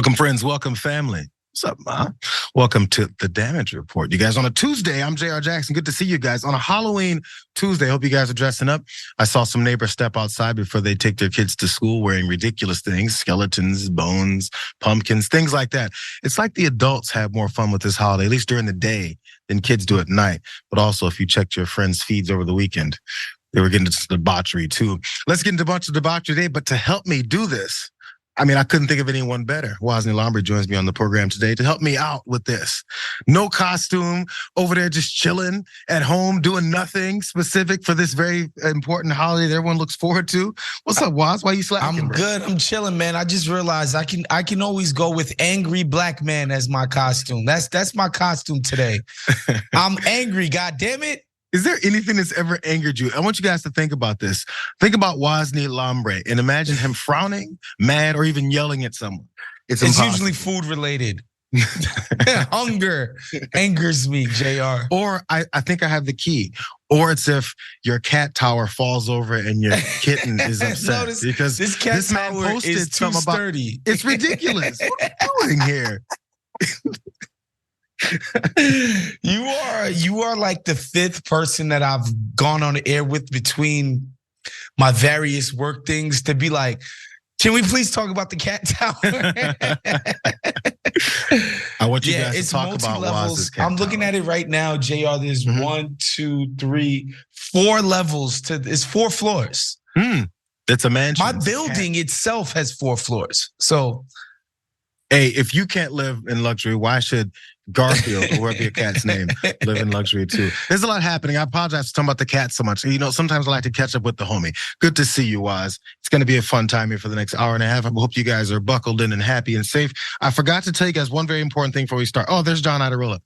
Welcome, friends. Welcome, family. What's up, Ma? Welcome to the Damage Report. You guys, on a Tuesday, I'm Jayar Jackson. Good to see you guys. On a Halloween Tuesday, hope you guys are dressing up. I saw some neighbors step outside before they take their kids to school wearing ridiculous things, skeletons, bones, pumpkins, things like that. It's like the adults have more fun with this holiday, at least during the day, than kids do at night. But also, if you checked your friends' feeds over the weekend, they were getting into debauchery too. Let's get into a bunch of debauchery today, but to help me do this, I couldn't think of anyone better. Wosny Lambre joins me on the program today to help me out with this. No costume, over there just chilling at home, doing nothing specific for this very important holiday that everyone looks forward to. What's up, Woz? Why you slacking? I'm good. I'm chilling, man. I just realized I can always go with angry black man as my costume. That's my costume today. I'm angry. God damn it. Is there anything that's ever angered you? I want you guys to think about this. Think about Wosny Lambre and imagine him frowning, mad, or even yelling at someone. It's usually food related. Hunger angers me, Jayar. Or I think I have the key. Or it's if your cat tower falls over and your kitten is upset. No, because this cat this man tower posted is too sturdy. It's ridiculous. What are you doing here? You are like the fifth person that I've gone on the air with between my various work things to be like, can we please talk about the cat tower? I want you guys to talk about Woz's cat I'm looking at it right now, JR. There's 1, 2, 3, 4 levels it's 4 floors. It's a mansion. My building itself has 4 floors. So, hey, if you can't live in luxury, why should Garfield, or whatever your cat's name, live in luxury too? There's a lot happening. I apologize for talking about the cat so much. You know, sometimes I like to catch up with the homie. Good to see you, Woz. It's going to be a fun time here for the next hour and a half. I hope you guys are buckled in and happy and safe. I forgot to tell you guys one very important thing before we start. Oh, there's John Idarilla.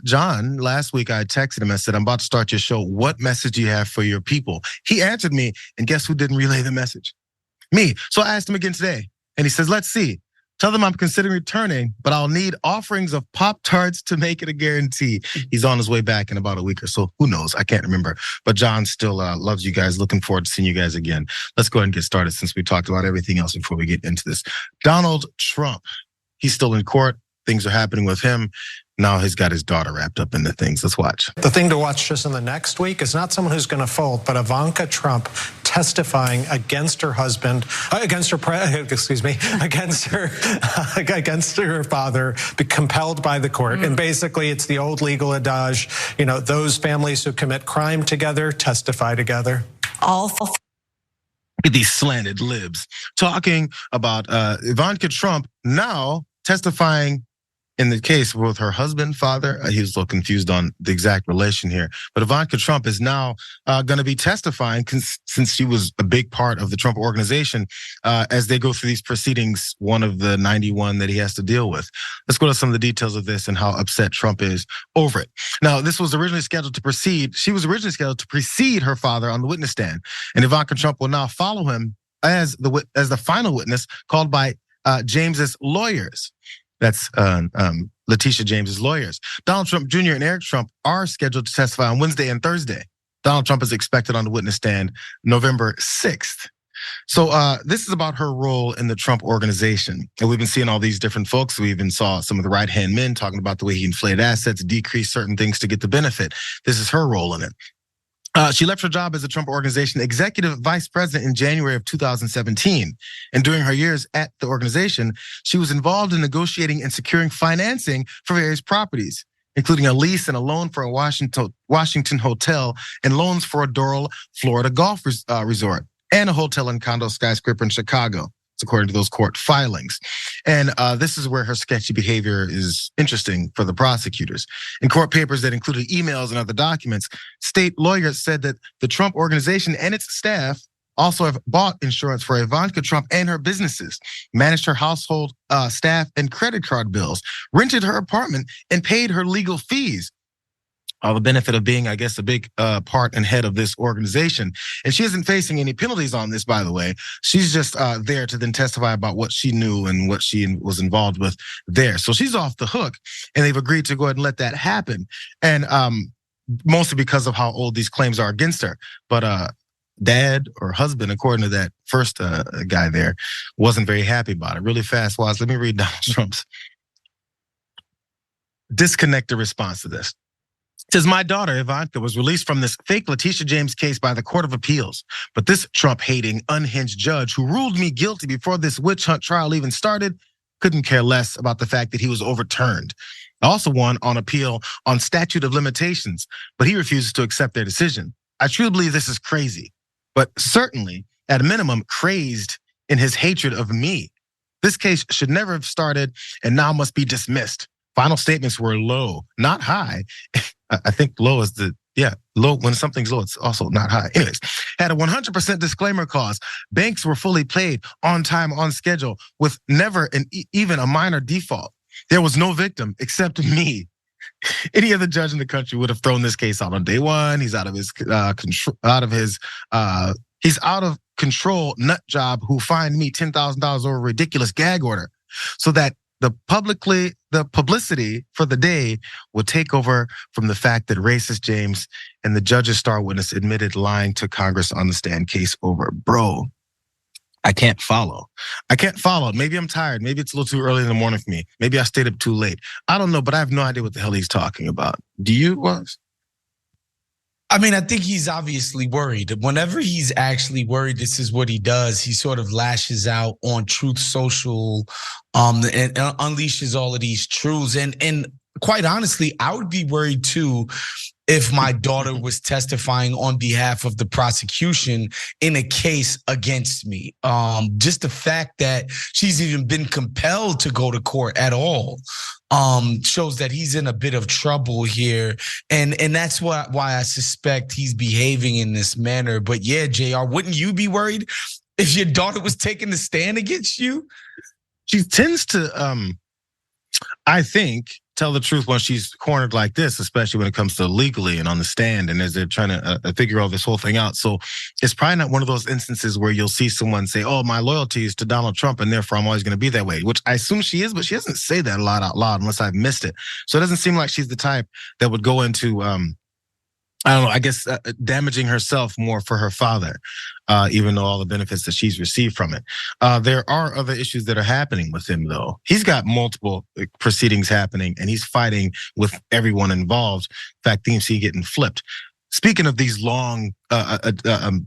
John, last week I texted him. I said, I'm about to start your show. What message do you have for your people? He answered me, and guess who didn't relay the message? Me. So I asked him again today, and he says, let's see. Tell them I'm considering returning, but I'll need offerings of Pop-Tarts to make it a guarantee. He's on his way back in about a week or so. Who knows? I can't remember. But John still loves you guys. Looking forward to seeing you guys again. Let's go ahead and get started since we talked about everything else before we get into this. Donald Trump, he's still in court. Things are happening with him. Now he's got his daughter wrapped up in the things. Let's watch. The thing to watch just in the next week is not someone who's going to fold, but Ivanka Trump testifying against her husband, against her father, be compelled by the court. And basically it's the old legal adage, you know, those families who commit crime together testify together. These slanted libs talking about Ivanka Trump now testifying in the case with her husband, father. He was a little confused on the exact relation here. But Ivanka Trump is now going to be testifying since she was a big part of the Trump organization as they go through these proceedings, one of the 91 that he has to deal with. Let's go to some of the details of this and how upset Trump is over it. Now, this was originally scheduled to proceed. She was originally scheduled to precede her father on the witness stand. And Ivanka Trump will now follow him as the final witness called by James's lawyers. That's Letitia James's lawyers. Donald Trump Jr. and Eric Trump are scheduled to testify on Wednesday and Thursday. Donald Trump is expected on the witness stand November 6th. So this is about her role in the Trump organization. And we've been seeing all these different folks. We even saw some of the right-hand men talking about the way he inflated assets, decreased certain things to get the benefit. This is her role in it. She left her job as a Trump Organization executive vice president in January of 2017. And during her years at the organization, she was involved in negotiating and securing financing for various properties, including a lease and a loan for a Washington hotel and loans for a Doral, Florida golf resort and a hotel and condo skyscraper in Chicago. It's according to those court filings. And this is where her sketchy behavior is interesting for the prosecutors. In court papers that included emails and other documents, state lawyers said that the Trump Organization and its staff also have bought insurance for Ivanka Trump and her businesses, managed her household staff and credit card bills, rented her apartment, and paid her legal fees. All the benefit of being, I guess, a big part and head of this organization. And she isn't facing any penalties on this, by the way. She's just there to then testify about what she knew and what she was involved with there. So she's off the hook, and they've agreed to go ahead and let that happen. And mostly because of how old these claims are against her. But dad or husband, according to that first guy there, wasn't very happy about it. Really fast, Waz, let me read Donald Trump's disconnected response to this. It says, my daughter, Ivanka, was released from this fake Letitia James case by the Court of Appeals. But this Trump-hating, unhinged judge who ruled me guilty before this witch hunt trial even started couldn't care less about the fact that he was overturned. I also won on appeal on statute of limitations, but he refuses to accept their decision. I truly believe this is crazy, but certainly, at a minimum, crazed in his hatred of me. This case should never have started and now must be dismissed. Final statements were low, not high. I think low is low. When something's low, it's also not high. Anyways, had a 100% disclaimer clause. Banks were fully paid on time, on schedule, with never even a minor default. There was no victim except me. Any other judge in the country would have thrown this case out on day one. He's out of his he's out of control nut job who fined me $10,000 over a ridiculous gag order, so that the publicity for the day would take over from the fact that racist James and the judge's star witness admitted lying to Congress on the stand. Case over. Bro, I can't follow. Maybe I'm tired. Maybe it's a little too early in the morning for me. Maybe I stayed up too late. I don't know, but I have no idea what the hell he's talking about. Do you, Was? I mean, I think he's obviously worried. Whenever he's actually worried, this is what he does. He sort of lashes out on Truth Social, and unleashes all of these truths. And quite honestly, I would be worried too if my daughter was testifying on behalf of the prosecution in a case against me. Just the fact that she's even been compelled to go to court at all shows that he's in a bit of trouble here. And that's why I suspect he's behaving in this manner. But yeah, Jayar, wouldn't you be worried if your daughter was taking the stand against you? She tends to, I think, tell the truth when she's cornered like this, especially when it comes to legally and on the stand and as they're trying to figure all this whole thing out. So it's probably not one of those instances where you'll see someone say, oh, my loyalty is to Donald Trump and therefore I'm always going to be that way, which I assume she is, but she doesn't say that a lot out loud unless I've missed it. So it doesn't seem like she's the type that would go into, I don't know, I guess damaging herself more for her father, even though all the benefits that she's received from it. There are other issues that are happening with him, though. He's got multiple proceedings happening, and he's fighting with everyone involved. In fact, things he getting flipped. Speaking of these long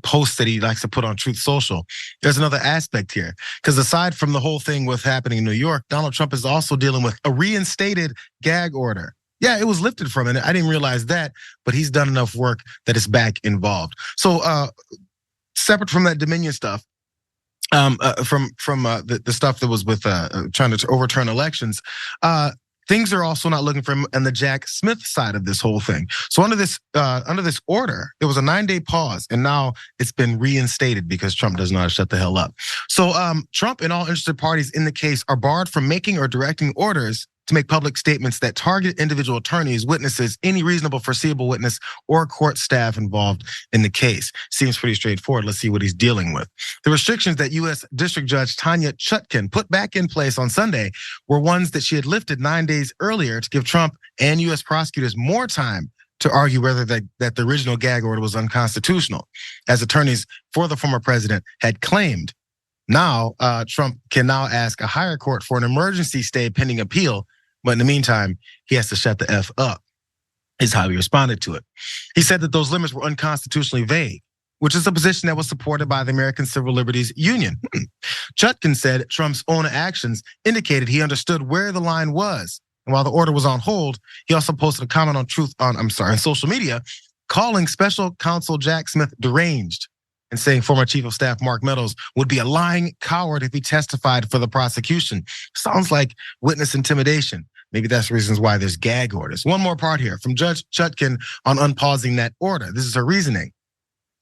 posts that he likes to put on Truth Social, there's another aspect here. Because aside from the whole thing with happening in New York, Donald Trump is also dealing with a reinstated gag order. Yeah, it was lifted from it. I didn't realize that, but he's done enough work that it's back involved. So separate from that Dominion stuff, from the stuff that was with trying to overturn elections, things are also not looking for him on the Jack Smith side of this whole thing. So under this order, it was a 9-day pause, and now it's been reinstated because Trump doesn't know how to shut the hell up. So Trump and all interested parties in the case are barred from making or directing orders to make public statements that target individual attorneys, witnesses, any reasonable foreseeable witness, or court staff involved in the case. Seems pretty straightforward. Let's see what he's dealing with. The restrictions that U.S. District Judge Tanya Chutkan put back in place on Sunday were ones that she had lifted 9 days earlier to give Trump and U.S. prosecutors more time to argue whether that the original gag order was unconstitutional, as attorneys for the former president had claimed. Now, Trump can now ask a higher court for an emergency stay pending appeal. But in the meantime, he has to shut the F up, is how he responded to it. He said that those limits were unconstitutionally vague, which is a position that was supported by the American Civil Liberties Union. Chutkan said Trump's own actions indicated he understood where the line was. And while the order was on hold, he also posted a comment on social media, calling special counsel Jack Smith deranged and saying former Chief of Staff Mark Meadows would be a lying coward if he testified for the prosecution. Sounds like witness intimidation. Maybe that's the reasons why there's gag orders. One more part here from Judge Chutkan on unpausing that order. This is her reasoning.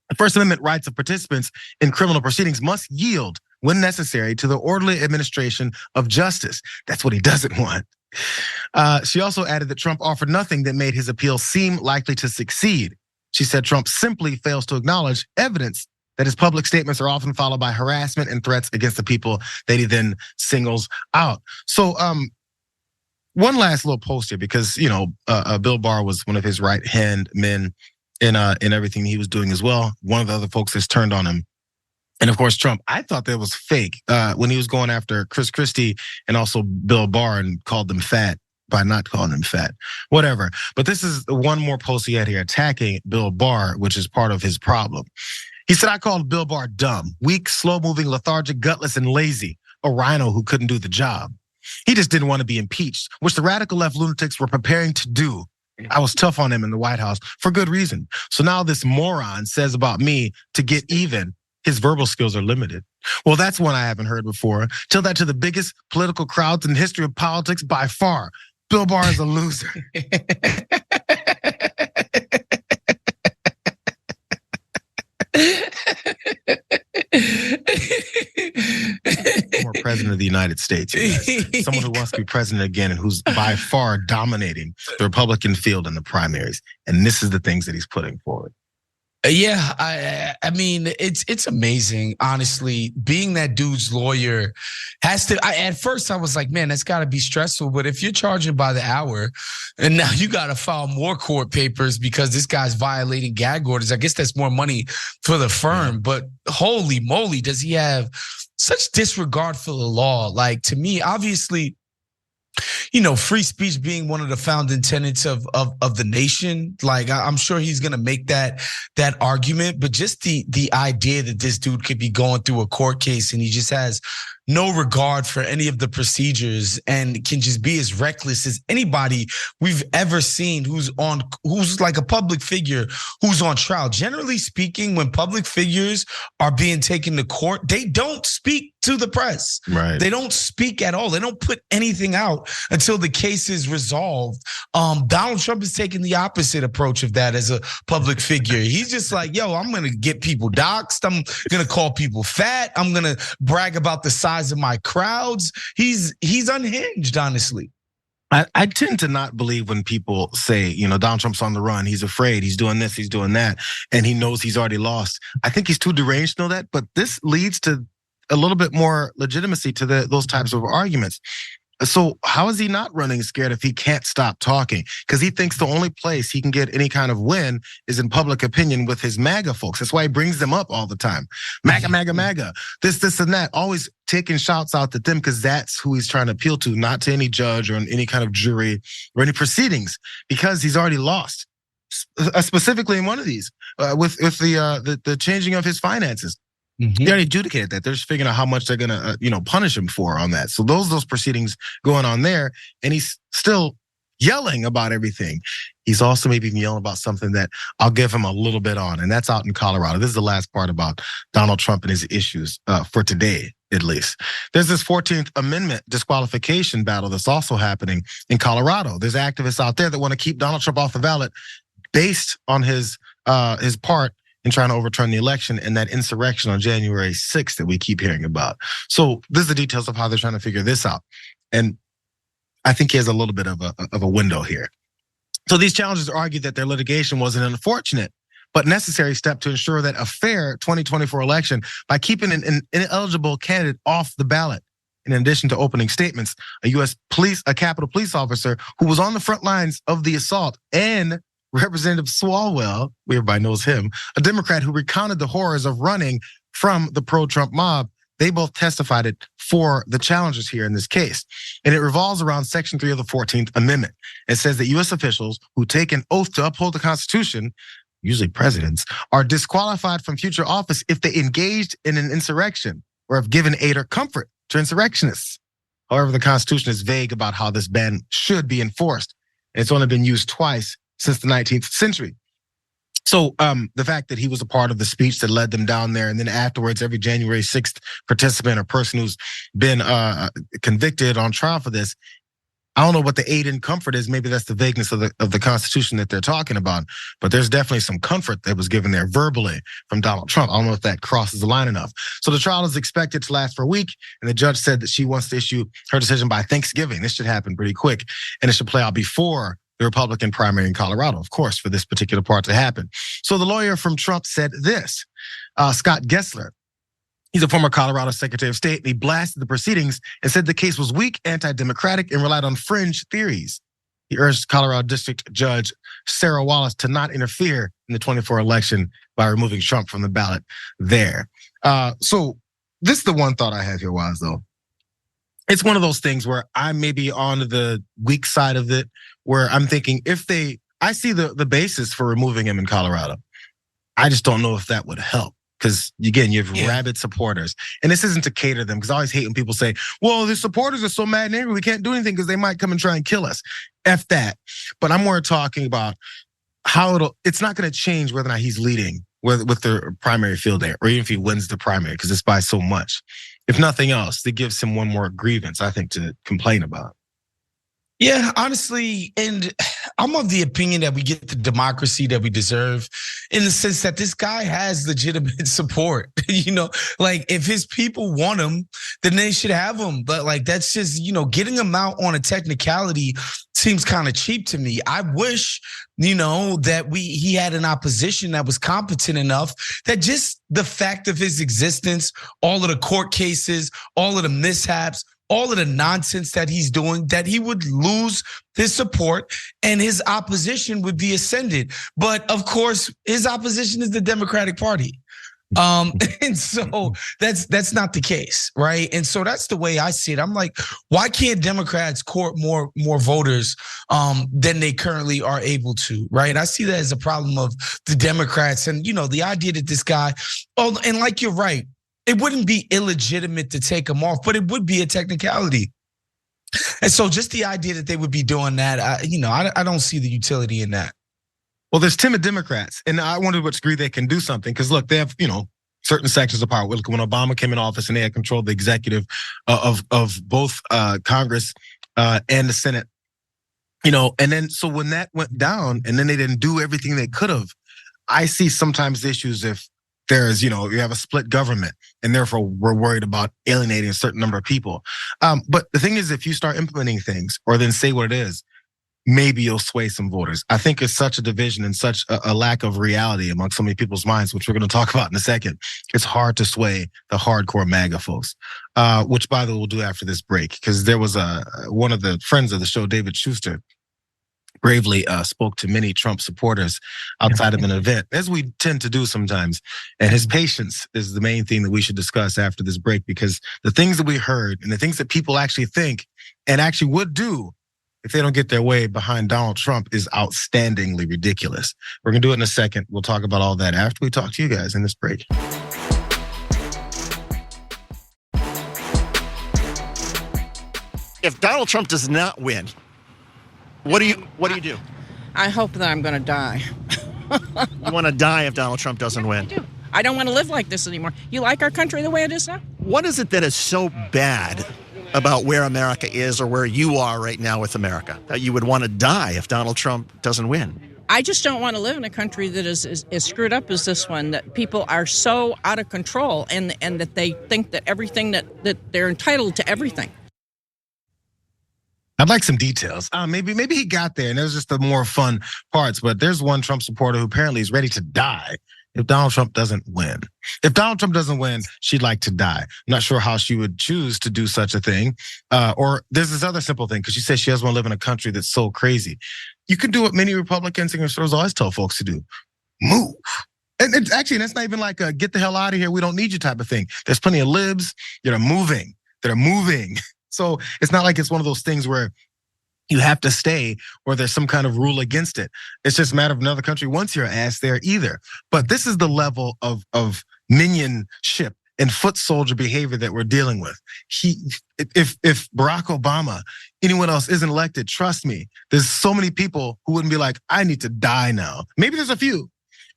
The First Amendment rights of participants in criminal proceedings must yield, when necessary, to the orderly administration of justice. That's what he doesn't want. She also added that Trump offered nothing that made his appeal seem likely to succeed. She said Trump simply fails to acknowledge evidence that his public statements are often followed by harassment and threats against the people that he then singles out. So one last little post here, because Bill Barr was one of his right-hand men in everything he was doing as well. One of the other folks has turned on him. And of course, Trump, I thought that was fake when he was going after Chris Christie and also Bill Barr and called them fat by not calling him fat, whatever. But this is one more post he had here attacking Bill Barr, which is part of his problem. He said, I called Bill Barr dumb, weak, slow-moving, lethargic, gutless, and lazy, a rhino who couldn't do the job. He just didn't want to be impeached, which the radical left lunatics were preparing to do. I was tough on him in the White House for good reason. So now this moron says about me to get even, his verbal skills are limited. Well, that's one I haven't heard before. Tell that to the biggest political crowds in the history of politics by far. Bill Barr is a loser. Former president of the United States. Someone who wants to be president again and who's by far dominating the Republican field in the primaries. And this is the things that he's putting forward. Yeah, I mean, it's amazing, honestly. Being that dude's lawyer has to, at first I was like, man, that's gotta be stressful. But if you're charging by the hour and now you gotta file more court papers because this guy's violating gag orders, I guess that's more money for the firm. Yeah. But holy moly, does he have such disregard for the law? Like, to me, obviously, you know, free speech being one of the founding tenets of the nation. Like, I'm sure he's gonna make that argument, but just the idea that this dude could be going through a court case and he just has no regard for any of the procedures and can just be as reckless as anybody we've ever seen who's like a public figure who's on trial. Generally speaking, when public figures are being taken to court, they don't speak to the press. Right. They don't speak at all. They don't put anything out until the case is resolved. Donald Trump is taking the opposite approach of that as a public figure. He's just like, yo, I'm going to get people doxxed. I'm going to call people fat. I'm going to brag about the size of my crowds. He's unhinged, honestly. I tend to not believe when people say, you know, Donald Trump's on the run. He's afraid. He's doing this. He's doing that. And he knows he's already lost. I think he's too deranged to know that. But this leads to a little bit more legitimacy to those types of arguments. So how is he not running scared if he can't stop talking? Because he thinks the only place he can get any kind of win is in public opinion with his MAGA folks. That's why he brings them up all the time. MAGA, MAGA, MAGA. This, and that. Always taking shouts out at them because that's who he's trying to appeal to, not to any judge or any kind of jury or any proceedings, because he's already lost. Specifically in one of these, with the changing of his finances. Mm-hmm. They already adjudicated that. They're just figuring out how much they're gonna, punish him for on that. So those proceedings going on there, and he's still yelling about everything. He's also maybe even yelling about something that I'll give him a little bit on, and that's out in Colorado. This is the last part about Donald Trump and his issues for today, at least. There's this 14th Amendment disqualification battle that's also happening in Colorado. There's activists out there that want to keep Donald Trump off the ballot based on his part in trying to overturn the election and that insurrection on January 6th that we keep hearing about. So this is the details of how they're trying to figure this out. And I think he has a little bit of a window here. So these challengers argue that their litigation was an unfortunate but necessary step to ensure that a fair 2024 election by keeping an ineligible candidate off the ballot. In addition to opening statements, a Capitol police officer who was on the front lines of the assault, and Representative Swalwell, everybody knows him, a Democrat who recounted the horrors of running from the pro-Trump mob. They both testified for the challengers here in this case. And it revolves around Section 3 of the 14th Amendment. It says that U.S. officials who take an oath to uphold the Constitution, usually presidents, are disqualified from future office if they engaged in an insurrection or have given aid or comfort to insurrectionists. However, the Constitution is vague about how this ban should be enforced. It's only been used twice since the 19th century. So the fact that he was a part of the speech that led them down there, and then afterwards, every January 6th participant or person who's been convicted on trial for this, I don't know what the aid and comfort is. Maybe that's the vagueness of the Constitution that they're talking about. But there's definitely some comfort that was given there verbally from Donald Trump. I don't know if that crosses the line enough. So the trial is expected to last for a week, and the judge said that she wants to issue her decision by Thanksgiving. This should happen pretty quick, and it should play out before the Republican primary in Colorado, of course, for this particular part to happen. So the lawyer from Trump said this, Scott Gessler. He's a former Colorado Secretary of State, and he blasted the proceedings and said the case was weak, anti-democratic, and relied on fringe theories. He urged Colorado District Judge Sarah Wallace to not interfere in the 24 election by removing Trump from the ballot there. So this is the one thought I have here, Waz, though. It's one of those things where I may be on the weak side of it, where I'm thinking I see the basis for removing him in Colorado. I just don't know if that would help. Because again, you have rabid supporters. And this isn't to cater them, because I always hate when people say, well, the supporters are so mad and angry, we can't do anything because they might come and try and kill us. F that. But I'm more talking about how it's not going to change whether or not he's leading with the primary field there, or even if he wins the primary, because it's by so much. If nothing else, it gives him one more grievance, I think, to complain about. Yeah, honestly, and I'm of the opinion that we get the democracy that we deserve, in the sense that this guy has legitimate support. Like if his people want him, then they should have him. But like that's just, getting him out on a technicality seems kind of cheap to me. I wish, that he had an opposition that was competent enough that just the fact of his existence, all of the court cases, all of the mishaps, all of the nonsense that he's doing, that he would lose his support and his opposition would be ascended. But of course, his opposition is the Democratic Party. And so that's not the case, right? And so that's the way I see it. I'm like, why can't Democrats court more voters than they currently are able to, right? I see that as a problem of the Democrats, and the idea that this guy, and like you're right, it wouldn't be illegitimate to take him off, but it would be a technicality. And so just the idea that they would be doing that, I don't see the utility in that. Well, there's timid Democrats, and I wonder what degree they can do something. Because look, they have, certain sections of power. When Obama came in office and they had controlled the executive of both Congress and the Senate, and then so when that went down and then they didn't do everything they could have, I see sometimes issues if there's, you have a split government and therefore we're worried about alienating a certain number of people. But the thing is, if you start implementing things or then say what it is, maybe you'll sway some voters. I think it's such a division and such a lack of reality among so many people's minds, which we're going to talk about in a second. It's hard to sway the hardcore MAGA folks, which by the way, we'll do after this break, because there was one of the friends of the show, David Schuster, bravely spoke to many Trump supporters outside of an event, as we tend to do sometimes. And his patience is the main thing that we should discuss after this break, because the things that we heard and the things that people actually think and actually would do if they don't get their way behind Donald Trump is outstandingly ridiculous. We're going to do it in a second. We'll talk about all that after we talk to you guys in this break. If Donald Trump does not win, what do you do? I hope that I'm going to die. You want to die if Donald Trump doesn't win? I do. I don't want to live like this anymore. You like our country the way it is now? What is it that is so bad about where America is, or where you are right now with America, that you would want to die if Donald Trump doesn't win? I just don't want to live in a country that is screwed up as this one, that people are so out of control and that they think that everything that they're entitled to everything. I'd like some details. Maybe he got there and there's just the more fun parts, but there's one Trump supporter who apparently is ready to die if Donald Trump doesn't win. If Donald Trump doesn't win, she'd like to die. I'm not sure how she would choose to do such a thing. Or there's this other simple thing, because she says she doesn't want to live in a country that's so crazy. You can do what many Republicans and conservatives always tell folks to do: move. And it's actually, that's not even like a get the hell out of here, we don't need you type of thing. There's plenty of libs that are moving. So it's not like it's one of those things where you have to stay or there's some kind of rule against it. It's just a matter of another country wants your ass there either. But this is the level of minionship and foot soldier behavior that we're dealing with. If Barack Obama, anyone else isn't elected, trust me, there's so many people who wouldn't be like, I need to die now. Maybe there's a few,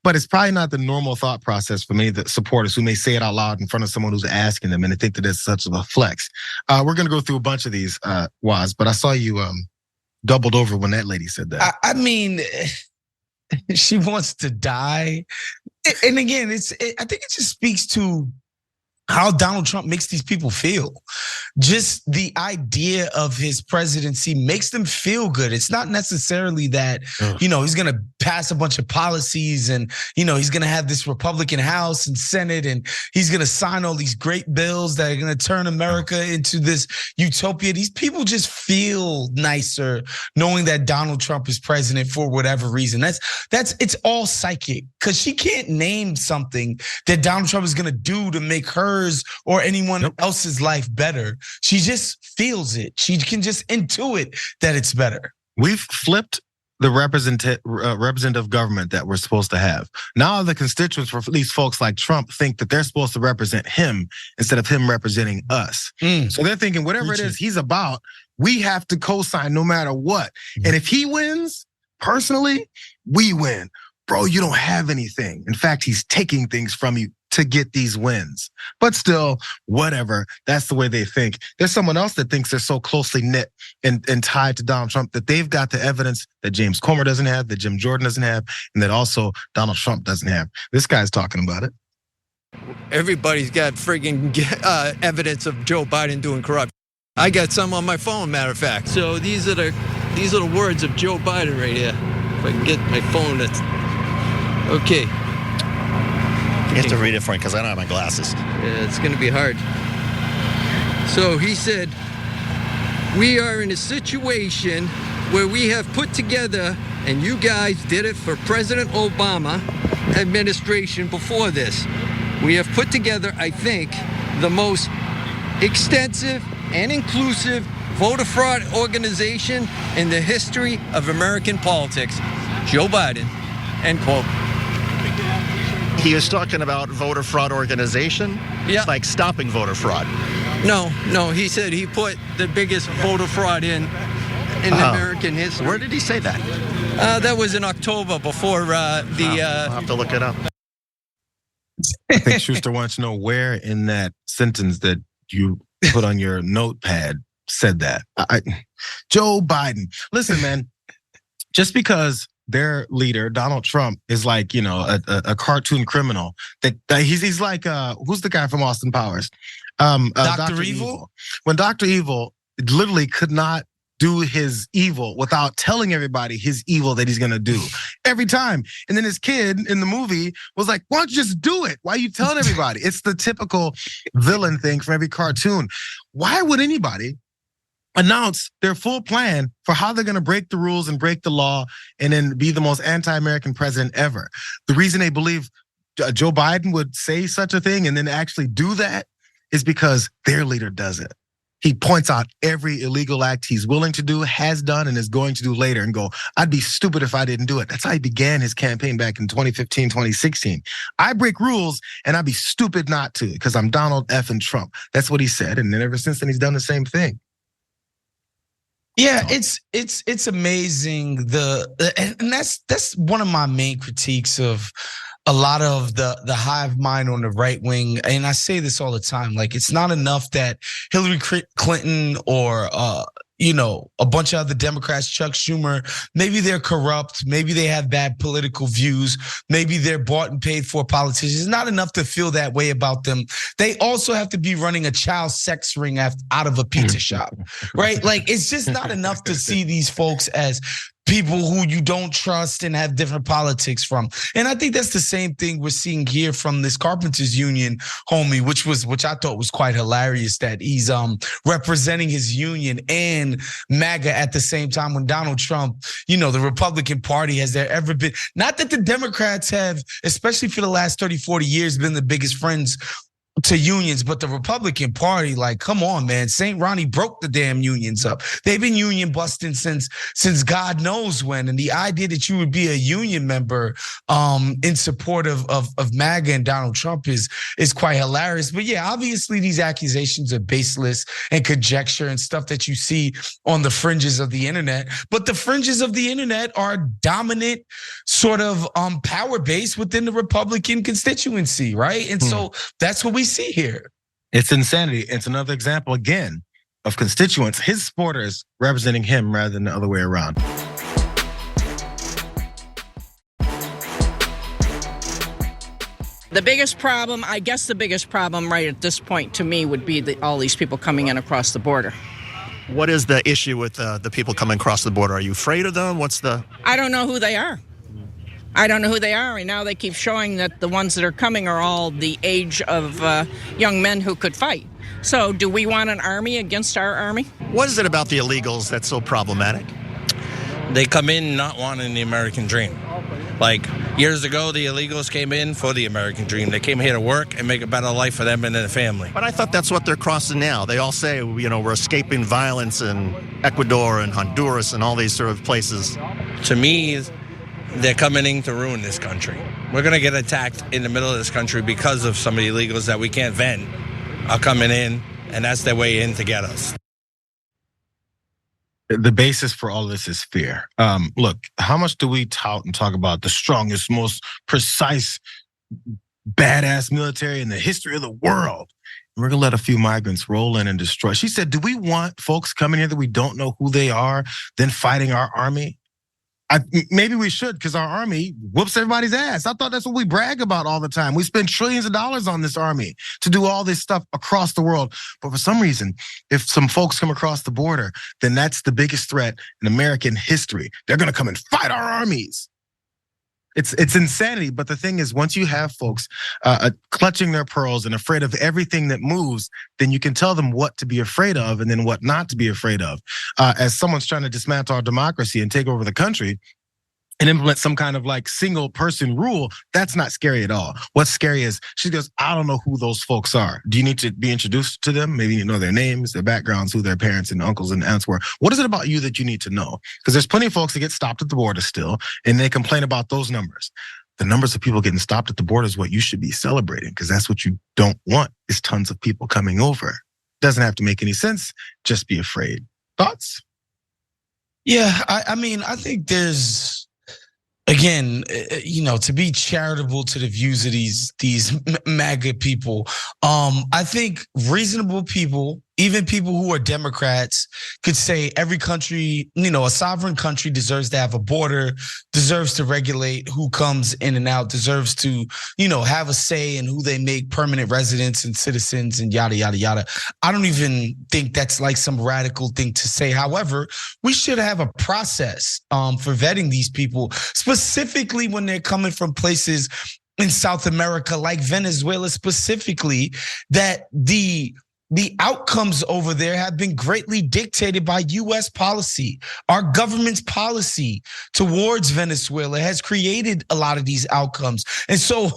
but it's probably not the normal thought process for many of the supporters who may say it out loud in front of someone who's asking them, and they think that it's such a flex. We're gonna go through a bunch of these, Waz, but I saw you doubled over when that lady said that. I mean, she wants to die. And again, I think it just speaks to how Donald Trump makes these people feel. Just the idea of his presidency makes them feel good. It's not necessarily that, he's gonna pass a bunch of policies, and he's going to have this Republican House and Senate, and he's going to sign all these great bills that are going to turn America into this utopia. These people just feel nicer knowing that Donald Trump is president for whatever reason. It's all psychic, because she can't name something that Donald Trump is going to do to make hers or anyone else's life better. She just feels it. She can just intuit that it's better. We've flipped the representative government that we're supposed to have. Now the constituents for these folks like Trump think that they're supposed to represent him instead of him representing us. So they're thinking whatever it is he's about, we have to co-sign no matter what. And if he wins, personally, we win. Bro, you don't have anything. In fact, he's taking things from you to get these wins. But still, whatever. That's the way they think. There's someone else that thinks they're so closely knit and tied to Donald Trump that they've got the evidence that James Comer doesn't have, that Jim Jordan doesn't have, and that also Donald Trump doesn't have. This guy's talking about it. Everybody's got friggin' evidence of Joe Biden doing corruption. I got some on my phone, matter of fact. So these are the words of Joe Biden right here. If I can get my phone, that's okay. You have to read it for me because I don't have my glasses. Yeah, it's going to be hard. So he said, we are in a situation where we have put together, and you guys did it for President Obama administration before this. We have put together, I think, the most extensive and inclusive voter fraud organization in the history of American politics. Joe Biden, end quote. He was talking about voter fraud organization, like stopping voter fraud. No, he said he put the biggest voter fraud in American history. Where did he say that? That was in October before I'll have to look it up. I think Schuster wants to know where in that sentence that you put on your notepad said that. Joe Biden. Listen, man, just because their leader, Donald Trump, is like, a cartoon criminal. That he's like, who's the guy from Austin Powers? Dr. Evil? When Dr. Evil literally could not do his evil without telling everybody his evil that he's gonna do every time. And then his kid in the movie was like, why don't you just do it? Why are you telling everybody? It's the typical villain thing from every cartoon. Why would anybody announce their full plan for how they're gonna break the rules and break the law and then be the most anti-American president ever? The reason they believe Joe Biden would say such a thing and then actually do that is because their leader does it. He points out every illegal act he's willing to do, has done, and is going to do later and go, I'd be stupid if I didn't do it. That's how he began his campaign back in 2015, 2016. I break rules and I'd be stupid not to because I'm Donald F. and Trump. That's what he said. And then ever since then, he's done the same thing. Yeah, it's amazing. And that's one of my main critiques of a lot of the hive mind on the right wing. And I say this all the time, like, it's not enough that Hillary Clinton or a bunch of other Democrats, Chuck Schumer, maybe they're corrupt, maybe they have bad political views, maybe they're bought and paid for politicians. It's not enough to feel that way about them. They also have to be running a child sex ring out of a pizza shop, right? Like, it's just not enough to see these folks as people who you don't trust and have different politics from. And I think that's the same thing we're seeing here from this carpenters union homie, which I thought was quite hilarious, that he's representing his union and MAGA at the same time, when Donald Trump, the Republican Party, has there ever been, not that the Democrats have, especially for the last 30, 40 years, been the biggest friends to unions, but the Republican Party, like, come on, man. St. Ronnie broke the damn unions up. They've been union busting since God knows when. And the idea that you would be a union member in support of MAGA and Donald Trump is quite hilarious. But yeah, obviously these accusations are baseless and conjecture and stuff that you see on the fringes of the internet. But the fringes of the internet are dominant sort of power base within the Republican constituency, right? And so that's what we see here. It's insanity. It's another example again of constituents, his supporters, representing him rather than the other way around. The biggest problem right at this point to me would be all these people coming in across the border. What is the issue with the people coming across the border? Are you afraid of them? I don't know who they are. I don't know who they are, and now they keep showing that the ones that are coming are all the age of young men who could fight. So do we want an army against our army? What is it about the illegals that's so problematic? They come in not wanting the American dream. Like years ago, the illegals came in for the American dream. They came here to work and make a better life for them and their family. But I thought that's what they're crossing now. They all say, we're escaping violence in Ecuador and Honduras and all these sort of places. To me, they're coming in to ruin this country. We're going to get attacked in the middle of this country because of some of the illegals that we can't vent are coming in, and that's their way in to get us. The basis for all this is fear. Look, how much do we tout and talk about the strongest, most precise, badass military in the history of the world? We're gonna let a few migrants roll in and destroy. She said, do we want folks coming here that we don't know who they are, then fighting our army? Maybe we should, because our army whoops everybody's ass. I thought that's what we brag about all the time. We spend trillions of dollars on this army to do all this stuff across the world. But for some reason, if some folks come across the border, then that's the biggest threat in American history. They're gonna come and fight our armies. It's insanity. But the thing is, once you have folks clutching their pearls and afraid of everything that moves, then you can tell them what to be afraid of and then what not to be afraid of. As someone's trying to dismantle our democracy and take over the country and implement some kind of like single person rule, that's not scary at all. What's scary is she goes, I don't know who those folks are. Do you need to be introduced to them? Maybe you know their names, their backgrounds, who their parents and uncles and aunts were. What is it about you that you need to know? Because there's plenty of folks that get stopped at the border still, and they complain about those numbers. The numbers of people getting stopped at the border is what you should be celebrating, because that's what you don't want, is tons of people coming over. Doesn't have to make any sense. Just be afraid. Thoughts? Yeah, I mean, I think there's, again, to be charitable to the views of these MAGA people, I think reasonable people, even people who are Democrats, could say every country, a sovereign country deserves to have a border, deserves to regulate who comes in and out, deserves to, have a say in who they make permanent residents and citizens and yada, yada, yada. I don't even think that's like some radical thing to say. However, we should have a process for vetting these people, specifically when they're coming from places in South America, like Venezuela specifically, that the outcomes over there have been greatly dictated by U.S. policy. Our government's policy towards Venezuela has created a lot of these outcomes. And so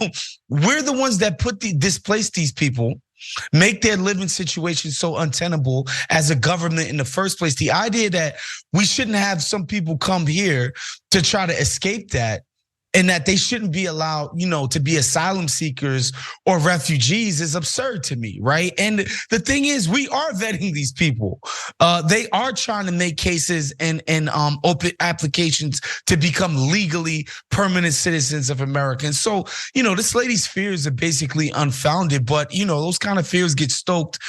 we're the ones that displace these people, make their living situation so untenable as a government in the first place. The idea that we shouldn't have some people come here to try to escape that, and that they shouldn't be allowed, to be asylum seekers or refugees is absurd to me, right? And the thing is, we are vetting these people. They are trying to make cases and open applications to become legally permanent citizens of America. And so, this lady's fears are basically unfounded, but, those kind of fears get stoked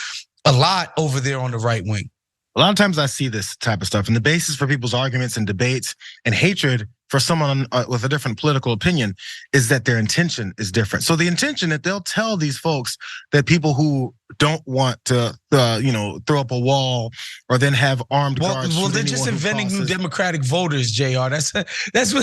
a lot over there on the right wing. A lot of times I see this type of stuff, and the basis for people's arguments and debates and hatred for someone with a different political opinion is that their intention is different. So the intention that they'll tell these folks that people who don't want to, throw up a wall or then have armed guards. Well, they're just inventing new Democratic voters, Jayar. That's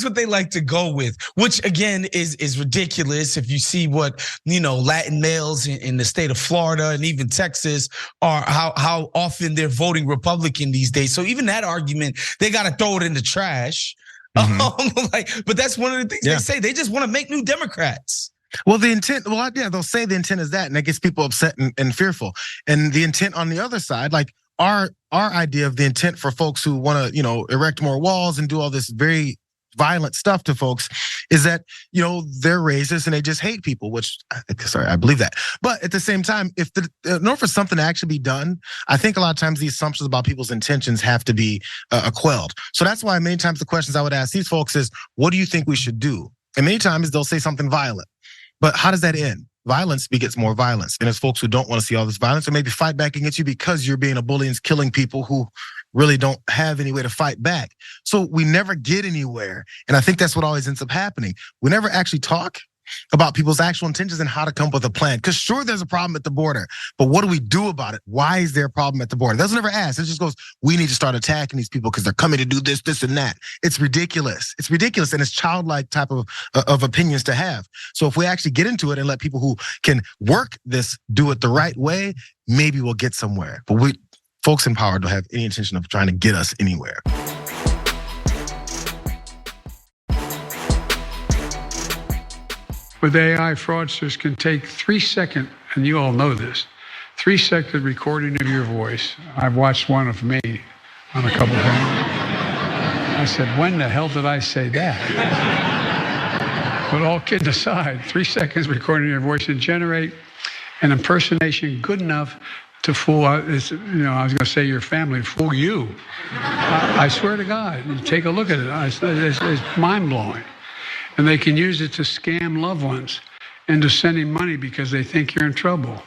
what they like to go with, which again is ridiculous. If you see what Latin males in the state of Florida and even Texas are, how often they're voting Republican these days. So even that argument, they got to throw it in the trash. Mm-hmm. But that's one of the things they say. They just want to make new Democrats. Well, the intent, they'll say the intent is that, and that gets people upset and fearful. And the intent on the other side, like our idea of the intent for folks who want to, erect more walls and do all this very violent stuff to folks is that, they're racist and they just hate people, which, I believe that. But at the same time, in order for something to actually be done, I think a lot of times the assumptions about people's intentions have to be quelled. So that's why many times the questions I would ask these folks is, what do you think we should do? And many times they'll say something violent. But how does that end? Violence begets more violence. And there's folks who don't want to see all this violence or maybe fight back against you because you're being a bully and killing people who really don't have any way to fight back. So we never get anywhere. And I think that's what always ends up happening. We never actually talk. about people's actual intentions and how to come up with a plan. Because sure, there's a problem at the border, but what do we do about it? Why is there a problem at the border? It doesn't ever ask. It just goes, we need to start attacking these people because they're coming to do this, this, and that. It's ridiculous. It's ridiculous, and it's childlike type of opinions to have. So if we actually get into it and let people who can work this do it the right way, maybe we'll get somewhere. But folks in power don't have any intention of trying to get us anywhere. With AI, fraudsters can take 3 second, and you all know this, 3 second recording of your voice. I've watched one of me on a couple of things. I said, when the hell did I say that? But all kidding aside, 3 seconds recording your voice and generate an impersonation good enough to fool, I was going to say your family, fool you. I swear to God, take a look at it. It's mind-blowing. And they can use it to scam loved ones into sending money because they think you're in trouble.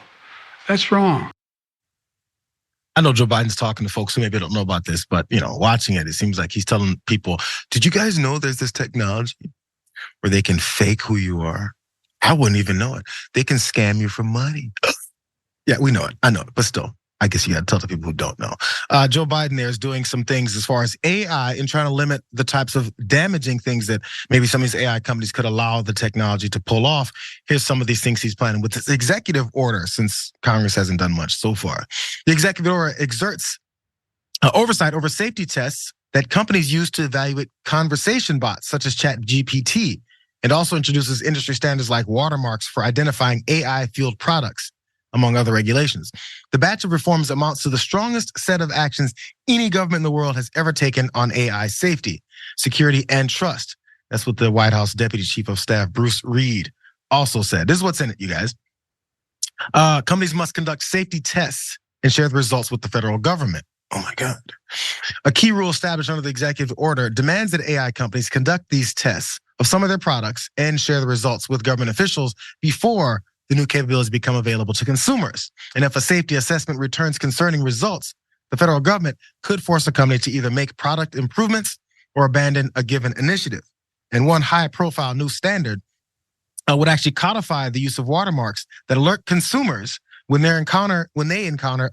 That's wrong. I know Joe Biden's talking to folks who maybe don't know about this, but watching it seems like he's telling people, did you guys know there's this technology where they can fake who you are? I wouldn't even know it. They can scam you for money. Yeah, we know it. I know it, but still. I guess you got to tell the people who don't know. Joe Biden there is doing some things as far as AI and trying to limit the types of damaging things that maybe some of these AI companies could allow the technology to pull off. Here's some of these things he's planning with this executive order, since Congress hasn't done much so far. The executive order exerts oversight over safety tests that companies use to evaluate conversation bots such as ChatGPT, and also introduces industry standards like watermarks for identifying AI-fueled products, among other regulations. The batch of reforms amounts to the strongest set of actions any government in the world has ever taken on AI safety, security, and trust. That's what the White House Deputy Chief of Staff, Bruce Reed, also said. This is what's in it, you guys. Companies must conduct safety tests and share the results with the federal government. Oh my God. A key rule established under the executive order demands that AI companies conduct these tests of some of their products and share the results with government officials before the new capabilities become available to consumers. And if a safety assessment returns concerning results, the federal government could force a company to either make product improvements or abandon a given initiative. And one high-profile new standard would actually codify the use of watermarks that alert consumers when they encounter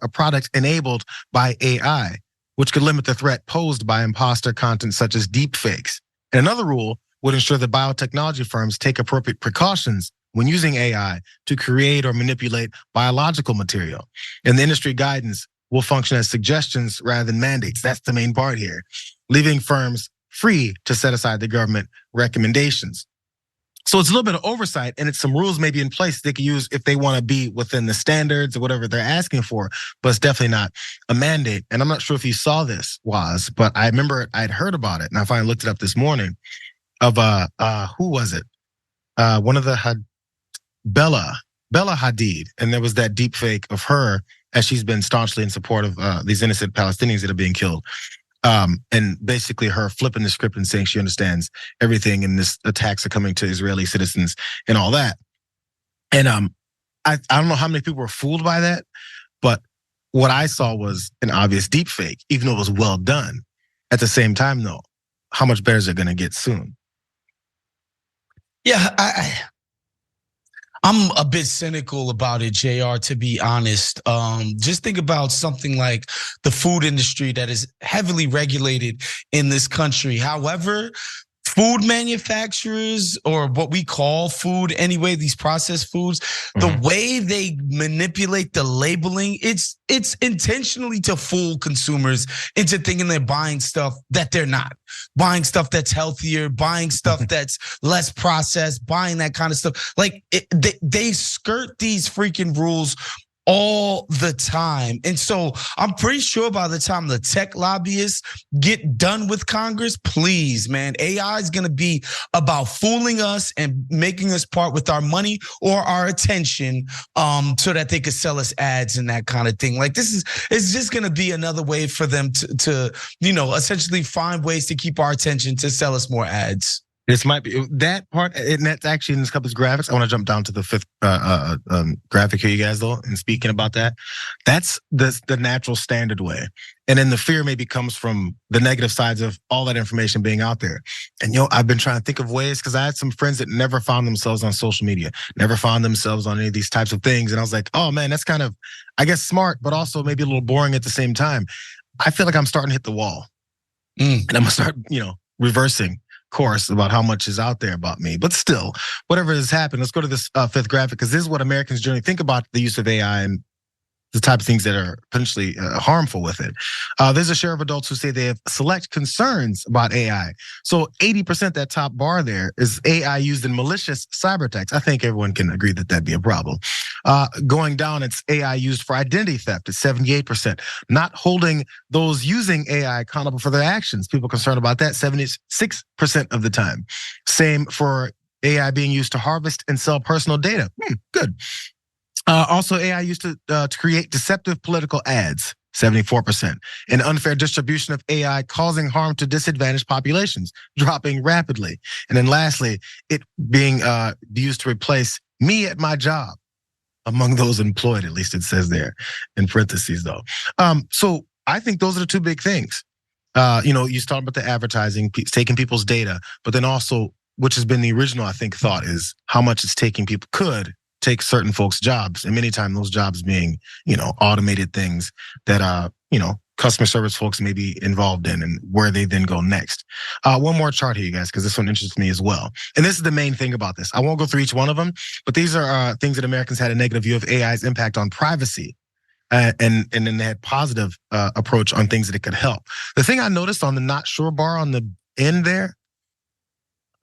a product enabled by AI, which could limit the threat posed by imposter content such as deepfakes. And another rule would ensure that biotechnology firms take appropriate precautions when using AI to create or manipulate biological material. And the industry guidance will function as suggestions rather than mandates. That's the main part here, leaving firms free to set aside the government recommendations. So it's a little bit of oversight, and it's some rules maybe in place they can use if they want to be within the standards or whatever they're asking for, but it's definitely not a mandate. And I'm not sure if you saw this, Woz, but I remember I'd heard about it, and I finally looked it up this morning of, who was it? One of the Bella Hadid, and there was that deep fake of her as she's been staunchly in support of these innocent Palestinians that are being killed. And basically her flipping the script and saying she understands everything and this attacks are coming to Israeli citizens and all that. And I don't know how many people were fooled by that, but what I saw was an obvious deep fake, even though it was well done. At the same time though, how much better is it gonna get soon? Yeah, I'm a bit cynical about it, Jayar, to be honest. Just think about something like the food industry that is heavily regulated in this country. However, food manufacturers, or what we call food anyway, these processed foods, the way they manipulate the labeling, it's intentionally to fool consumers into thinking they're buying stuff that they're not. Buying stuff that's healthier, buying stuff that's less processed, buying that kind of stuff. Like they skirt these freaking rules all the time. And so I'm pretty sure by the time the tech lobbyists get done with Congress, please, man, AI is going to be about fooling us and making us part with our money or our attention so that they could sell us ads and that kind of thing. Like it's just going to be another way for them to essentially find ways to keep our attention to sell us more ads. This might be that part, and that's actually in this couple of graphics. I want to jump down to the fifth graphic here, you guys, though. And speaking about that, that's the natural standard way. And then the fear maybe comes from the negative sides of all that information being out there. And I've been trying to think of ways, because I had some friends that never found themselves on social media, never found themselves on any of these types of things. And I was like, oh man, that's kind of, I guess, smart, but also maybe a little boring at the same time. I feel like I'm starting to hit the wall. And I'm gonna start, reversing course about how much is out there about me. But still, whatever has happened, let's go to this fifth graphic, because this is what Americans generally think about the use of AI and the type of things that are potentially harmful with it. There's a share of adults who say they have select concerns about AI. So 80%, that top bar there, is AI used in malicious cyber attacks. I think everyone can agree that that'd be a problem. Going down, it's AI used for identity theft at 78%. Not holding those using AI accountable for their actions. People concerned about that 76% of the time. Same for AI being used to harvest and sell personal data. Good. Also, AI used to create deceptive political ads, 74%. An unfair distribution of AI causing harm to disadvantaged populations, dropping rapidly. And then lastly, it being used to replace me at my job among those employed, at least it says there in parentheses though. So I think those are the two big things. You start about the advertising, taking people's data, but then also, which has been the original, I think, thought is how much it's taking people could take certain folks' jobs, and many times those jobs being, automated things that, customer service folks may be involved in, and where they then go next. One more chart here, you guys, because this one interests me as well. And this is the main thing about this. I won't go through each one of them, but these are things that Americans had a negative view of AI's impact on privacy. And then they had positive approach on things that it could help. The thing I noticed on the not sure bar on the end there,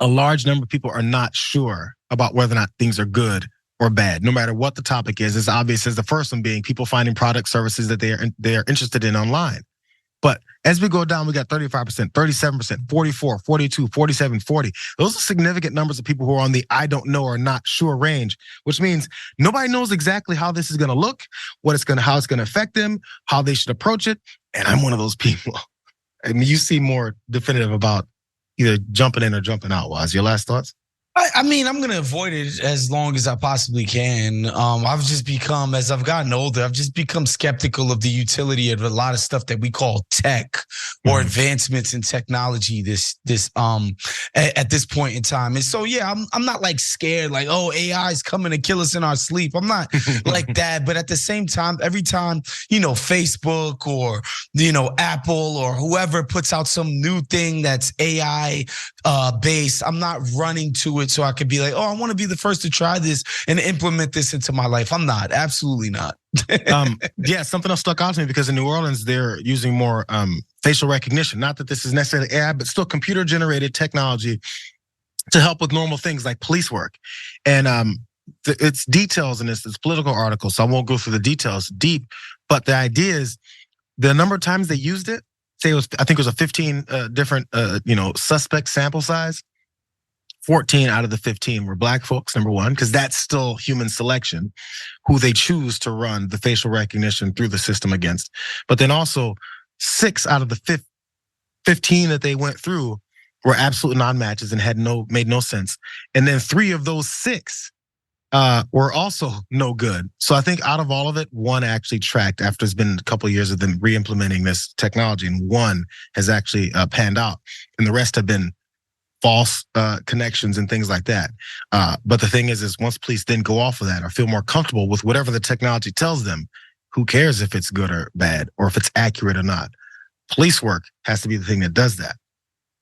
a large number of people are not sure about whether or not things are good or bad, no matter what the topic is. As obvious as the first one being people finding product services that they are interested in online. But as we go down, we got 35%, 37%, 44, 42, 47, 40. Those are significant numbers of people who are on the I don't know or not sure range, which means nobody knows exactly how this is going to look, how it's going to affect them, how they should approach it. And I'm one of those people. I mean, you seem more definitive about either jumping in or jumping out. Waz, your last thoughts? I mean, I'm going to avoid it as long as I possibly can. I've just become, as I've gotten older, I've just become skeptical of the utility of a lot of stuff that we call tech or advancements in technology at this point in time. And so, yeah, I'm not like scared, like, oh, AI is coming to kill us in our sleep. I'm not like that. But at the same time, every time, Facebook or, Apple or whoever puts out some new thing that's AI based, I'm not running to it so I could be like, oh, I want to be the first to try this and implement this into my life. I'm not, absolutely not. Yeah, something else stuck out to me because in New Orleans, they're using more facial recognition. Not that this is necessarily AI, but still computer generated technology to help with normal things like police work. And it's details in this, it's political article, so I won't go through the details deep, but the idea is the number of times they used it, I think it was a 15 different, suspect sample size. 14 out of the 15 were black folks, number one, because that's still human selection, who they choose to run the facial recognition through the system against. But then also 6 out of the 15 that they went through were absolute non-matches and made no sense. And then 3 of those 6 were also no good. So I think out of all of it, 1 actually tracked after it's been a couple of years of them re-implementing this technology, and 1 has actually panned out, and the rest have been false connections and things like that. But the thing is once police then go off of that or feel more comfortable with whatever the technology tells them, who cares if it's good or bad or if it's accurate or not? Police work has to be the thing that does that.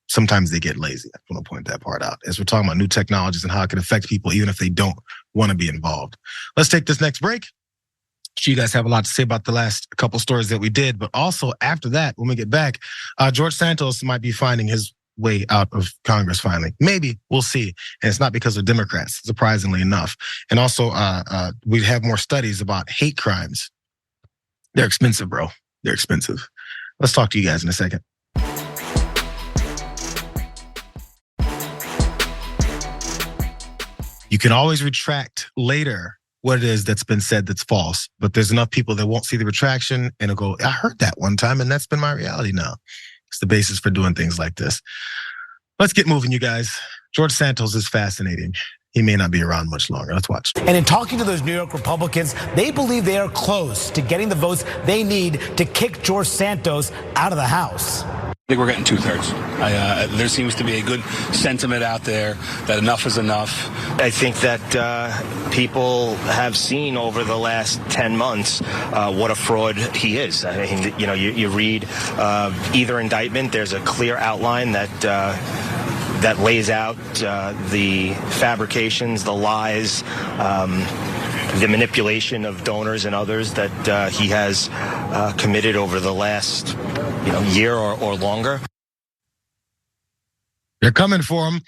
Sometimes they get lazy. I want to point that part out as we're talking about new technologies and how it can affect people even if they don't want to be involved. Let's take this next break. You guys have a lot to say about the last couple stories that we did, but also after that, when we get back, George Santos might be finding his way out of Congress finally. Maybe, we'll see. And it's not because of Democrats, surprisingly enough. And also, we have more studies about hate crimes. They're expensive, bro. They're expensive. Let's talk to you guys in a second. You can always retract later what it is that's been said that's false, but there's enough people that won't see the retraction and it'll go, I heard that one time and that's been my reality now. It's the basis for doing things like this. Let's get moving, you guys. George Santos is fascinating. He may not be around much longer. Let's watch. And in talking to those New York Republicans, they believe they are close to getting the votes they need to kick George Santos out of the House. I think we're getting 2/3. There seems to be a good sentiment out there that enough is enough. I think that people have seen over the last 10 months what a fraud he is. I mean, you read either indictment, there's a clear outline that lays out the fabrications, the lies, the manipulation of donors and others that he has committed over the last year or longer. They're coming for him.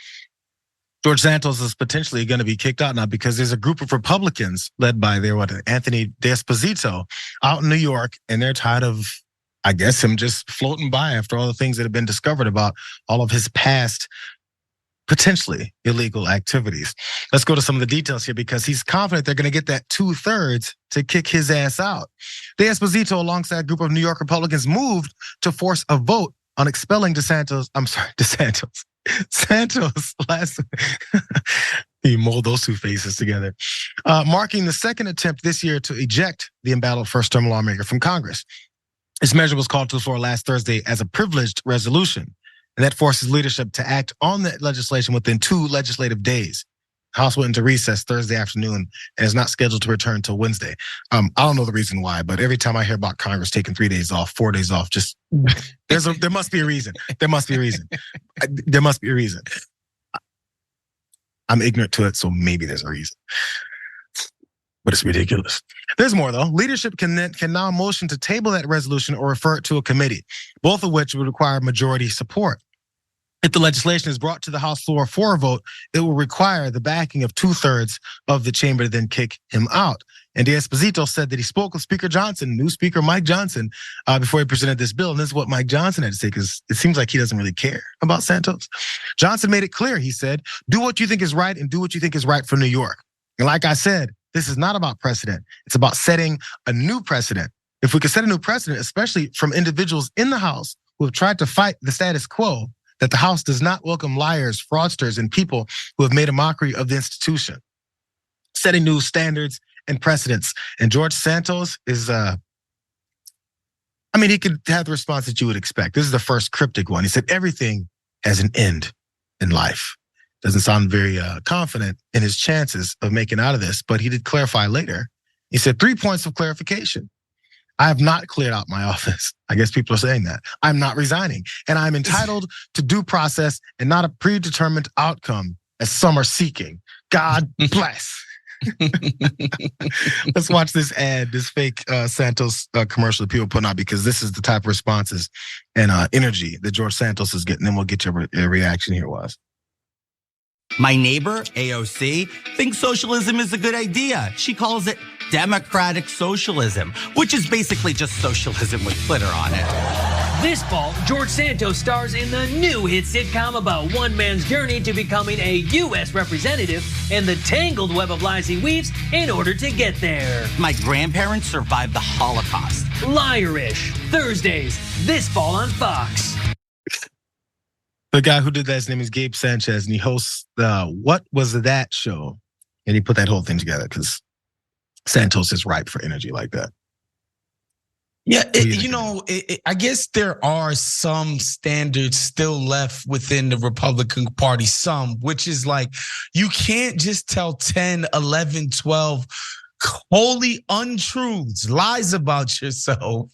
George Santos is potentially going to be kicked out now because there's a group of Republicans led by Anthony D'Esposito out in New York, and they're tired of, I guess, him just floating by after all the things that have been discovered about all of his past potentially illegal activities. Let's go to some of the details here because he's confident they're going to get that 2/3 to kick his ass out. D'Esposito, alongside a group of New York Republicans, moved to force a vote on expelling Santos last. You mold those two faces together. Marking the second attempt this year to eject the embattled first-term lawmaker from Congress. This measure was called to the floor last Thursday as a privileged resolution. And that forces leadership to act on that legislation within 2 legislative days. The House went into recess Thursday afternoon and is not scheduled to return until Wednesday. I don't know the reason why, but every time I hear about Congress taking 3 days off, 4 days off, just there must be a reason. There must be a reason. There must be a reason. I'm ignorant to it, so maybe there's a reason. But it's ridiculous. There's more though. Leadership can now motion to table that resolution or refer it to a committee, both of which would require majority support. If the legislation is brought to the House floor for a vote, it will require the backing of 2/3 of the chamber to then kick him out. And D'Esposito said that he spoke with Speaker Johnson, new Speaker Mike Johnson, before he presented this bill. And this is what Mike Johnson had to say, because it seems like he doesn't really care about Santos. Johnson made it clear, he said, do what you think is right and do what you think is right for New York. And like I said, this is not about precedent. It's about setting a new precedent. If we could set a new precedent, especially from individuals in the House who have tried to fight the status quo, that the House does not welcome liars, fraudsters, and people who have made a mockery of the institution. Setting new standards and precedents. And George Santos is, he could have the response that you would expect. This is the first cryptic one. He said, everything has an end in life. Doesn't sound very confident in his chances of making out of this, but he did clarify later. He said 3 points of clarification. I have not cleared out my office. I guess people are saying that. I'm not resigning, and I'm entitled to due process and not a predetermined outcome as some are seeking. God bless. Let's watch this ad, this fake Santos commercial that people put out, because this is the type of responses and energy that George Santos is getting. Then we'll get your reaction here, Was. My neighbor, AOC, thinks socialism is a good idea. She calls it democratic socialism, which is basically just socialism with glitter on it. This fall, George Santos stars in the new hit sitcom about one man's journey to becoming a U.S. representative and the tangled web of lies he weaves in order to get there. My grandparents survived the Holocaust. Liarish, Thursdays, this fall on Fox. The guy who did that, his name is Gabe Sanchez, and he hosts the What Was That show. And he put that whole thing together because Santos is ripe for energy like that. Yeah, I guess there are some standards still left within the Republican Party, which is like, you can't just tell 10, 11, 12 wholly untruths, lies about yourself.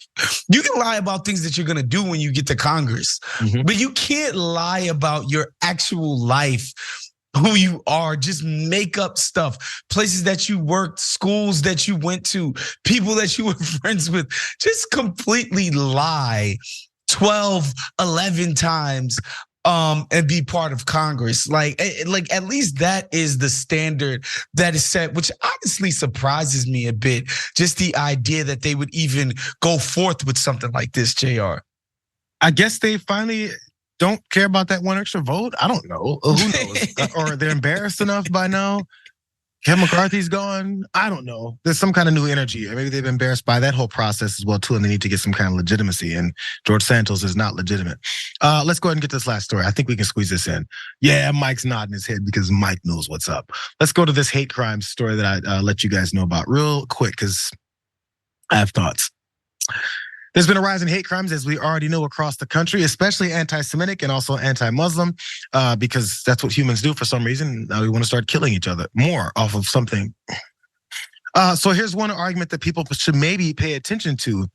You can lie about things that you're gonna do when you get to Congress, but you can't lie about your actual life, who you are. Just make up stuff, places that you worked, schools that you went to, people that you were friends with. Just completely lie 12, 11 times and be part of Congress. Like at least that is the standard that is set, which honestly surprises me a bit. Just the idea that they would even go forth with something like this, Jayar. I guess they finally don't care about that one extra vote. I don't know. Who knows? Or they're embarrassed enough by now. Kevin McCarthy's gone. I don't know. There's some kind of new energy. Maybe they've been embarrassed by that whole process as well too, and they need to get some kind of legitimacy. And George Santos is not legitimate. Let's go ahead and get this last story. I think we can squeeze this in. Yeah, Mike's nodding his head because Mike knows what's up. Let's go to this hate crime story that I let you guys know about real quick because I have thoughts. There's been a rise in hate crimes, as we already know, across the country, especially anti-Semitic and also anti-Muslim, because that's what humans do for some reason. Now we want to start killing each other more off of something. So here's one argument that people should maybe pay attention to.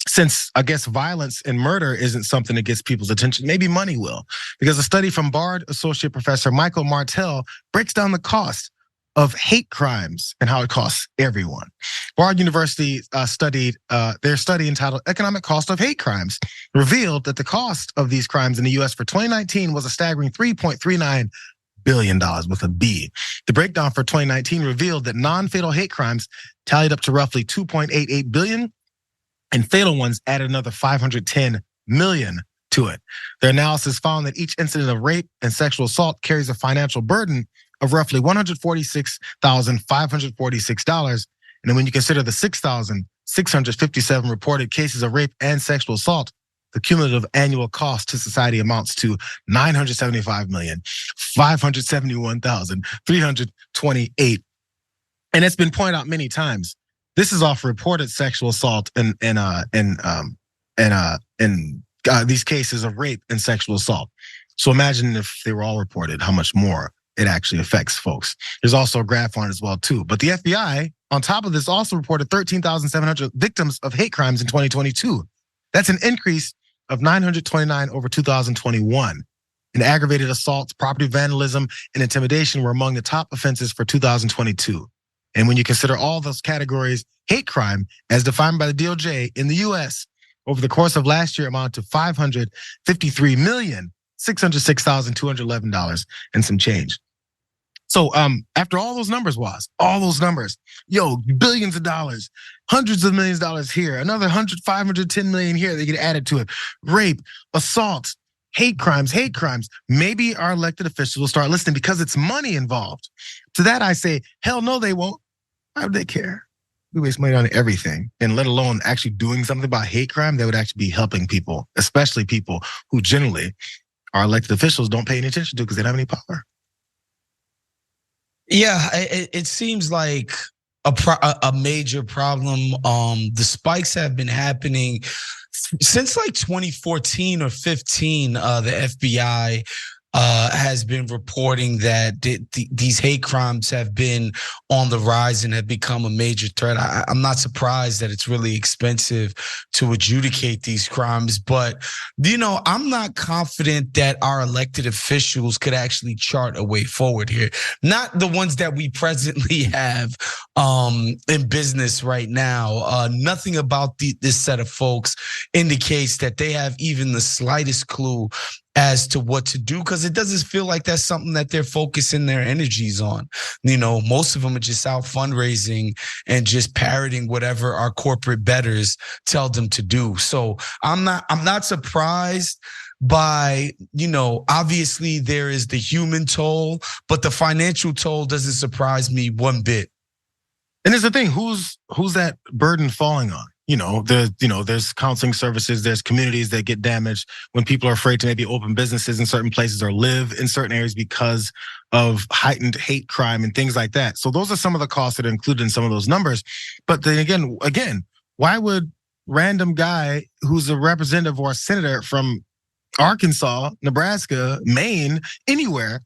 Since I guess violence and murder isn't something that gets people's attention, maybe money will. Because a study from Bard Associate Professor Michael Martell breaks down the cost of hate crimes and how it costs everyone. Bard University their study entitled Economic Cost of Hate Crimes revealed that the cost of these crimes in the US for 2019 was a staggering $3.39 billion with a B. The breakdown for 2019 revealed that non-fatal hate crimes tallied up to roughly $2.88 billion, and fatal ones added another $510 million to it. Their analysis found that each incident of rape and sexual assault carries a financial burden of roughly $146,546. And then when you consider the 6,657 reported cases of rape and sexual assault, the cumulative annual cost to society amounts to $975,571,328. And it's been pointed out many times. This is off reported sexual assault and these cases of rape and sexual assault. So imagine if they were all reported, how much more it actually affects folks. There's also a graph on it as well too. But the FBI, on top of this, also reported 13,700 victims of hate crimes in 2022. That's an increase of 929 over 2021. And aggravated assaults, property vandalism, and intimidation were among the top offenses for 2022. And when you consider all those categories, hate crime, as defined by the DOJ in the US, over the course of last year amounted to $553,606,211 and some change. So after all those numbers, billions of dollars, hundreds of millions of dollars here, another 510 million here, they get added to it. Rape, assault, hate crimes. Maybe our elected officials will start listening because it's money involved. To that I say, hell no, they won't. Why would they care? We waste money on everything, and let alone actually doing something about hate crime that would actually be helping people, especially people who generally our elected officials don't pay any attention to because they don't have any power. Yeah, it seems like a major problem. The spikes have been happening since like 2014 or 15. The FBI has been reporting that these hate crimes have been on the rise and have become a major threat. I'm not surprised that it's really expensive to adjudicate these crimes, but I'm not confident that our elected officials could actually chart a way forward here. Not the ones that we presently have in business right now. Nothing about this set of folks indicates that they have even the slightest clue as to what to do, because it doesn't feel like that's something that they're focusing their energies on. Most of them are just out fundraising and just parroting whatever our corporate betters tell them to do. So I'm not surprised by, obviously there is the human toll, but the financial toll doesn't surprise me one bit. And there's the thing, who's that burden falling on? There's counseling services, there's communities that get damaged when people are afraid to maybe open businesses in certain places or live in certain areas because of heightened hate crime and things like that. So those are some of the costs that are included in some of those numbers. But then again, why would random guy who's a representative or a senator from Arkansas, Nebraska, Maine, anywhere,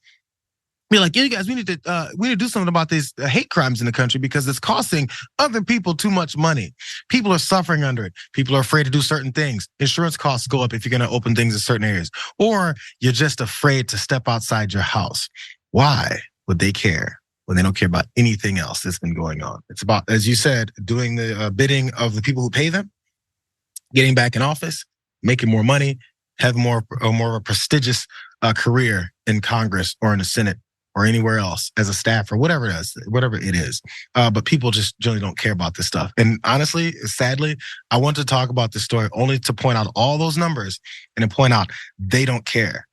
be like, yeah, you guys, we need to do something about these hate crimes in the country because it's costing other people too much money. People are suffering under it. People are afraid to do certain things. Insurance costs go up if you're going to open things in certain areas, or you're just afraid to step outside your house. Why would they care when they don't care about anything else that's been going on? It's about, as you said, doing the bidding of the people who pay them, getting back in office, making more money, having more of a prestigious career in Congress or in the Senate, or anywhere else as a staff or whatever it is. But people just generally don't care about this stuff. And honestly, sadly, I want to talk about this story only to point out all those numbers and to point out they don't care.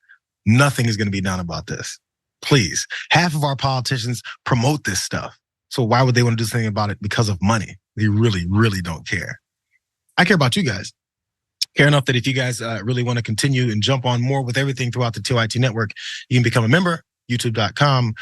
Nothing is going to be done about this. Please. Half of our politicians promote this stuff. So why would they want to do something about it? Because of money. They really, really don't care. I care about you guys. Care enough that if you guys really want to continue and jump on more with everything throughout the TYT network, you can become a member, youtube.com.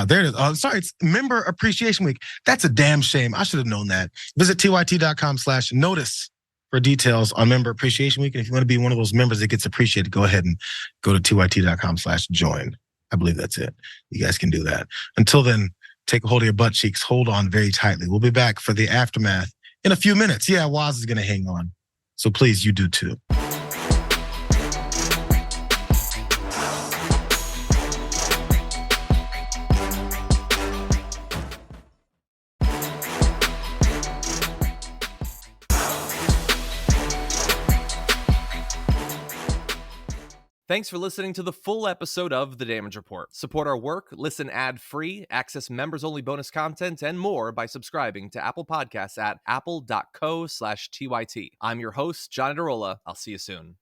There it is. Sorry, it's Member Appreciation Week. That's a damn shame. I should have known that. Visit tyt.com/notice for details on Member Appreciation Week. And if you want to be one of those members that gets appreciated, go ahead and go to tyt.com/join. I believe that's it. You guys can do that. Until then, take a hold of your butt cheeks. Hold on very tightly. We'll be back for the aftermath in a few minutes. Yeah, Woz is going to hang on. So please, you do too. Thanks for listening to the full episode of The Damage Report. Support our work, listen ad-free, access members-only bonus content, and more by subscribing to Apple Podcasts at apple.co/TYT. I'm your host, John Adarola. I'll see you soon.